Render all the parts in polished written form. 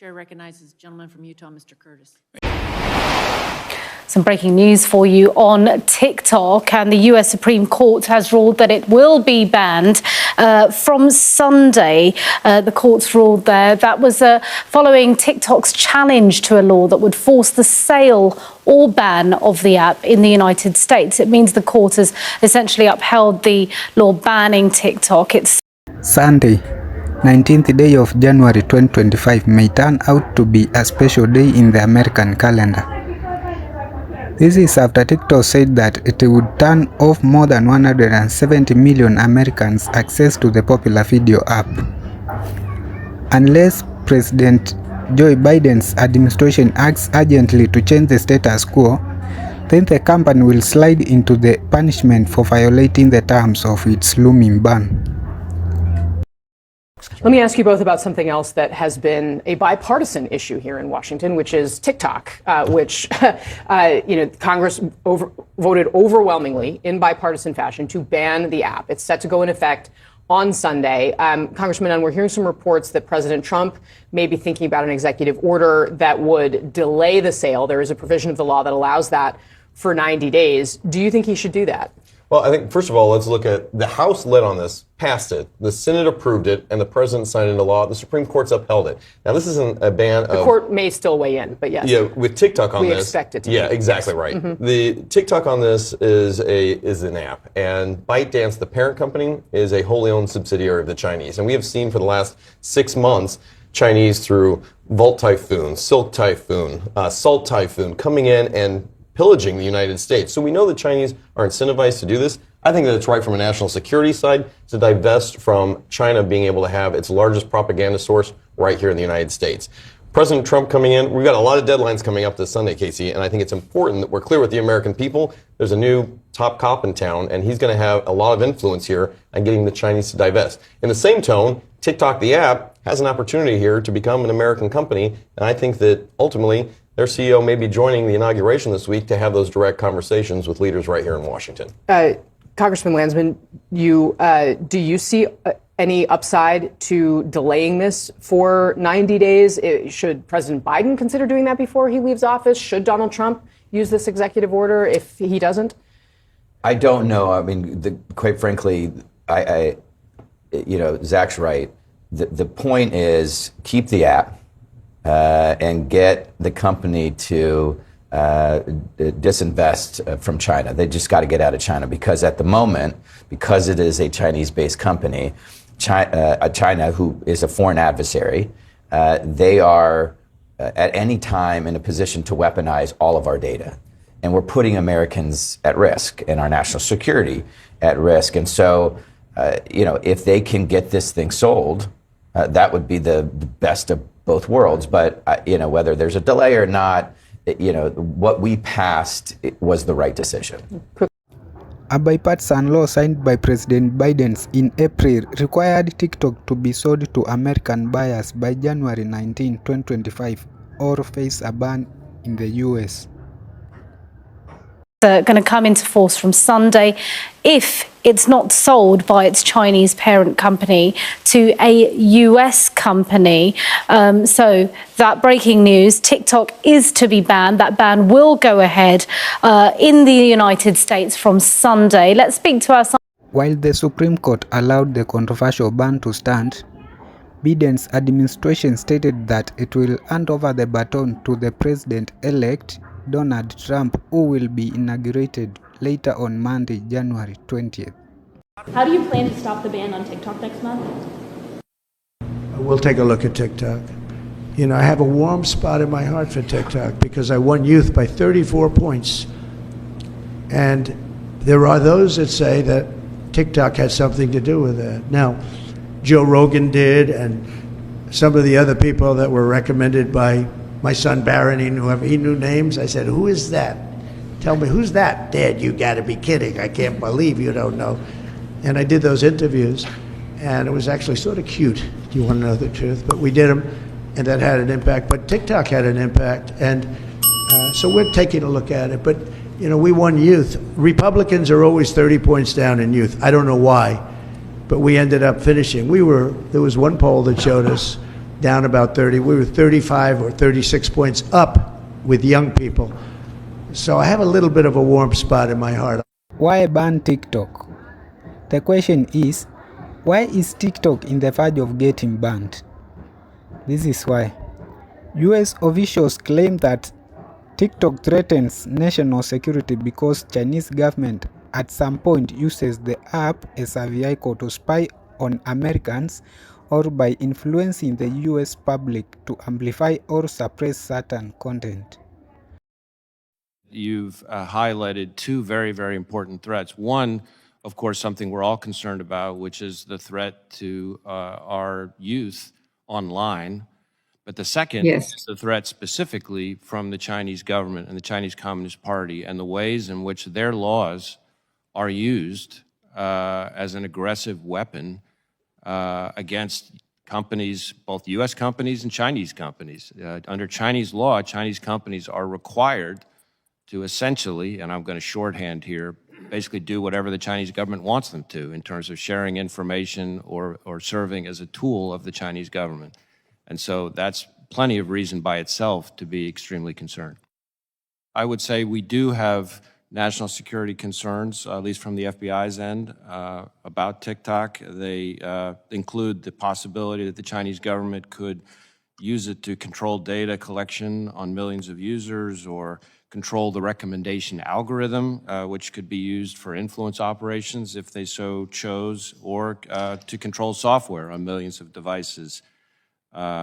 Chair recognizes the gentleman from Utah, Mr. Curtis. Some breaking news for you on TikTok, and the US Supreme Court has ruled that it will be banned from Sunday. The court's ruled there. That was following TikTok's challenge to a law that would force the sale or ban of the app in the United States. It means the court has essentially upheld the law banning TikTok. It's Sunday, 19th day of January 2025 may turn out to be a special day in the American calendar. This is after TikTok said that it would turn off more than 170 million Americans' access to the popular video app. Unless President Joe Biden's administration acts urgently to change the status quo, then the company will slide into the punishment for violating the terms of its looming ban. Let me ask you both about something else that has been a bipartisan issue here in Washington, which is TikTok, which Congress voted overwhelmingly in bipartisan fashion to ban the app. It's set to go in effect on Sunday. Congressman Nunn, we're hearing some reports that President Trump may be thinking about an executive order that would delay the sale. There is a provision of the law that allows that for 90 days. Do you think he should do that? Well, I think, first of all, let's look at the House led on this, passed it, the Senate approved it, and the President signed it into law. The Supreme Court's upheld it. Now, this isn't a ban of... The court may still weigh in, but yes. Yeah, with TikTok on this... We expect it to. Yeah, exactly right. Mm-hmm. The TikTok on this is an app, and ByteDance, the parent company, is a wholly owned subsidiary of the Chinese. And we have seen for the last 6 months, Chinese through Volt Typhoon, Silk Typhoon, Salt Typhoon, coming in and pillaging the United States. So we know the Chinese are incentivized to do this. I think that it's right from a national security side to divest from China being able to have its largest propaganda source right here in the United States. President Trump coming in, we've got a lot of deadlines coming up this Sunday, Casey, and I think it's important that we're clear with the American people. There's a new top cop in town, and he's going to have a lot of influence here on getting the Chinese to divest. In the same tone, TikTok, the app, has an opportunity here to become an American company, and I think that ultimately their CEO may be joining the inauguration this week to have those direct conversations with leaders right here in Washington. Congressman Landsman, do you see any upside to delaying this for 90 days? Should President Biden consider doing that before he leaves office? Should Donald Trump use this executive order if he doesn't? I don't know. I mean, quite frankly, Zach's right. The point is keep the app. And get the company to disinvest from China. They just got to get out of China because at the moment, because it is a Chinese-based company, China, who is a foreign adversary, they are at any time in a position to weaponize all of our data. And we're putting Americans at risk and our national security at risk. And so, if they can get this thing sold, that would be the best of both worlds. But, whether there's a delay or not, what we passed was the right decision. A bipartisan law signed by President Biden in April required TikTok to be sold to American buyers by January 19, 2025, or face a ban in the U.S. Going to come into force from Sunday if it's not sold by its Chinese parent company to a US company. So that breaking news, TikTok is to be banned. That ban will go ahead in the United States from Sunday. Let's speak to our... While the Supreme Court allowed the controversial ban to stand, Biden's administration stated that it will hand over the baton to the president-elect Donald Trump, who will be inaugurated later on Monday, January 20th. How do you plan to stop the ban on TikTok next month? We'll take a look at TikTok. I have a warm spot in my heart for TikTok because I won youth by 34 points. And there are those that say that TikTok has something to do with that. Now, Joe Rogan did, and some of the other people that were recommended by my son Barron, he knew names. I said, who is that? Tell me, who's that? Dad, you gotta be kidding. I can't believe you don't know. And I did those interviews, and it was actually sort of cute. Do you want to know the truth? But we did them, and that had an impact. But TikTok had an impact, and so we're taking a look at it. But, we won youth. Republicans are always 30 points down in youth. I don't know why, but we ended up finishing. There was one poll that showed us down about 30. We were 35 or 36 points up with young people. So I have a little bit of a warm spot in my heart. Why ban TikTok? The question is, why is TikTok in the verge of getting banned? This is why. US officials claim that TikTok threatens national security because Chinese government at some point uses the app as a vehicle to spy on Americans or by influencing the US public to amplify or suppress certain content. You've highlighted two very, very important threats. One, of course, something we're all concerned about, which is the threat to our youth online. But the second is the threat specifically from the Chinese government and the Chinese Communist Party and the ways in which their laws are used as an aggressive weapon against companies, both U.S. companies and Chinese companies. Under Chinese law, Chinese companies are required to essentially, and I'm going to shorthand here, basically do whatever the Chinese government wants them to in terms of sharing information or serving as a tool of the Chinese government. And so that's plenty of reason by itself to be extremely concerned. I would say we do have national security concerns, at least from the FBI's end, about TikTok. They include the possibility that the Chinese government could use it to control data collection on millions of users or control the recommendation algorithm, which could be used for influence operations if they so chose, or to control software on millions of devices,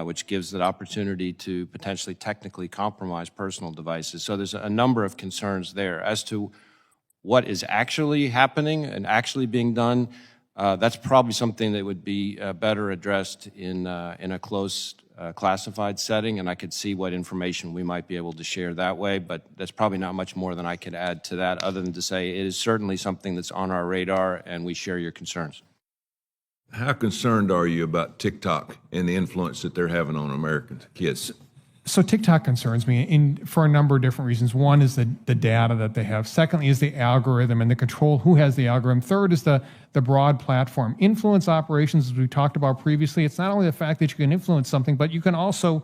which gives the opportunity to potentially technically compromise personal devices. So there's a number of concerns there. As to what is actually happening and actually being done, that's probably something that would be better addressed in a closed classified setting, and I could see what information we might be able to share that way, but that's probably not much more than I could add to that, other than to say it is certainly something that's on our radar, and we share your concerns. How concerned are you about TikTok and the influence that they're having on American kids? So TikTok concerns me for a number of different reasons. One is the data that they have. Secondly is the algorithm and the control, who has the algorithm. Third is the broad platform. Influence operations, as we talked about previously, it's not only the fact that you can influence something, but you can also,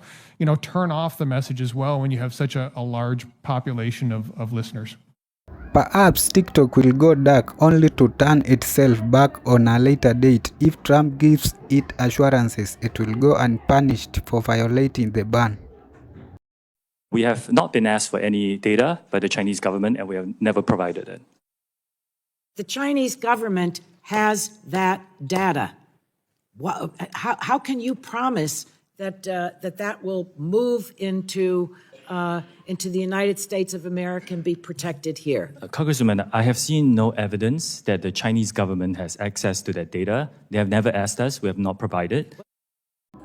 turn off the message as well when you have such a large population of listeners. Perhaps TikTok will go dark only to turn itself back on a later date if Trump gives it assurances it will go unpunished for violating the ban. We have not been asked for any data by the Chinese government, and we have never provided it. The Chinese government has that data. How can you promise that that will move into the United States of America and be protected here? Congresswoman, I have seen no evidence that the Chinese government has access to that data. They have never asked us. We have not provided.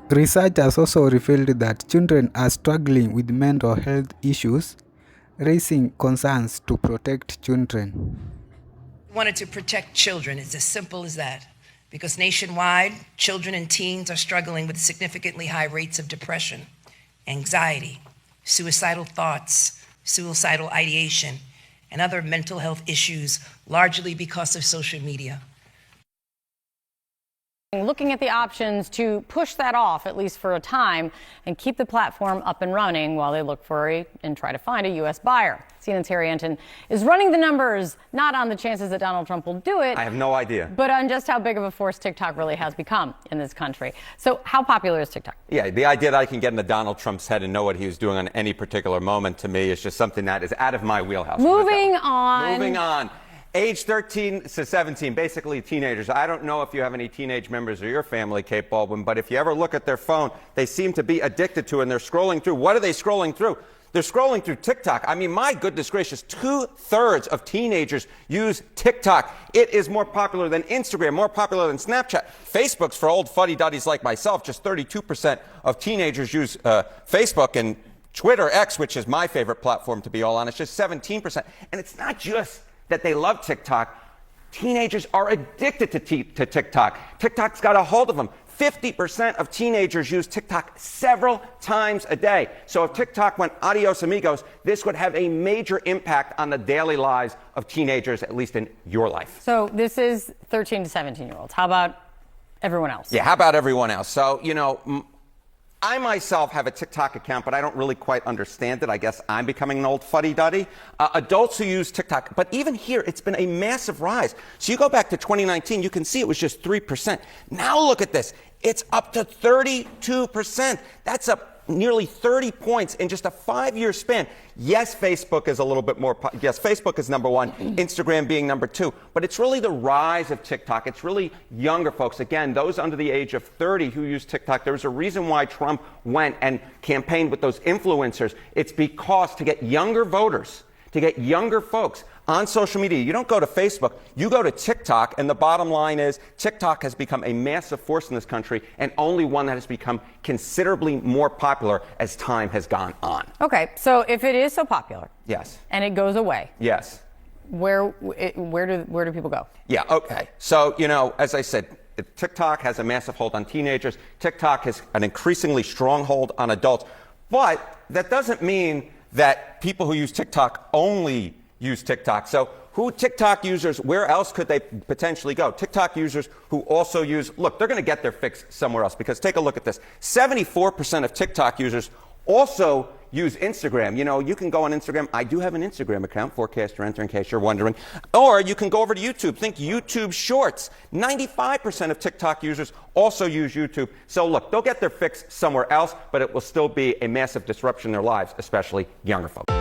Research has also revealed that children are struggling with mental health issues, raising concerns to protect children. We wanted to protect children. It's as simple as that. Because nationwide, children and teens are struggling with significantly high rates of depression, anxiety, suicidal thoughts, suicidal ideation, and other mental health issues, largely because of social media. Looking at the options to push that off, at least for a time, and keep the platform up and running while they look for and try to find a U.S. buyer. CNN's Harry Anton is running the numbers, not on the chances that Donald Trump will do it. I have no idea. But on just how big of a force TikTok really has become in this country. So how popular is TikTok? Yeah, the idea that I can get into Donald Trump's head and know what he was doing on any particular moment, to me, is just something that is out of my wheelhouse. Moving on. Moving on. Age 13 to 17, basically teenagers. I don't know if you have any teenage members of your family, Kate Baldwin, but if you ever look at their phone, they seem to be addicted to it, and they're scrolling through. What are they scrolling through? They're scrolling through TikTok. I mean, my goodness gracious, 2/3 of teenagers use TikTok. It is more popular than Instagram, more popular than Snapchat. Facebook's for old fuddy-duddies like myself. Just 32% of teenagers use Facebook, and Twitter, X, which is my favorite platform, to be all honest, just 17%. And it's not just that they love TikTok. Teenagers are addicted to TikTok. TikTok's got a hold of them. 50% of teenagers use TikTok several times a day. So if TikTok went adios amigos, this would have a major impact on the daily lives of teenagers, at least in your life. So this is 13 to 17-year-olds. How about everyone else? Yeah, how about everyone else? So, I myself have a TikTok account, but I don't really quite understand it. I guess I'm becoming an old fuddy-duddy. Adults who use TikTok, but even here, it's been a massive rise. So you go back to 2019, you can see it was just 3%. Now look at this. It's up to 32%. That's up nearly 30 points in just a 5-year span. Yes, Facebook is a little bit more, yes, Facebook is number one, Instagram being number two, but it's really the rise of TikTok. It's really younger folks. Again, those under the age of 30 who use TikTok. There was a reason why Trump went and campaigned with those influencers. It's because to get younger voters, to get younger folks on social media. You don't go to Facebook, you go to TikTok, and the bottom line is TikTok has become a massive force in this country, and only one that has become considerably more popular as time has gone on. Okay, so if it is so popular, yes, and it goes away, yes, where do people go? Yeah, okay. So, you know, as I said, TikTok has a massive hold on teenagers. TikTok has an increasingly strong hold on adults. But that doesn't mean that people who use TikTok only use TikTok. So who TikTok users, where else could they potentially go? TikTok users who also use, look, they're going to get their fix somewhere else, because take a look at this. 74% of TikTok users also use Instagram. You know, you can go on Instagram. I do have an Instagram account, Forecaster Enter, in case you're wondering. Or you can go over to YouTube. Think YouTube Shorts. 95% of TikTok users also use YouTube. So look, they'll get their fix somewhere else, but it will still be a massive disruption in their lives, especially younger folks.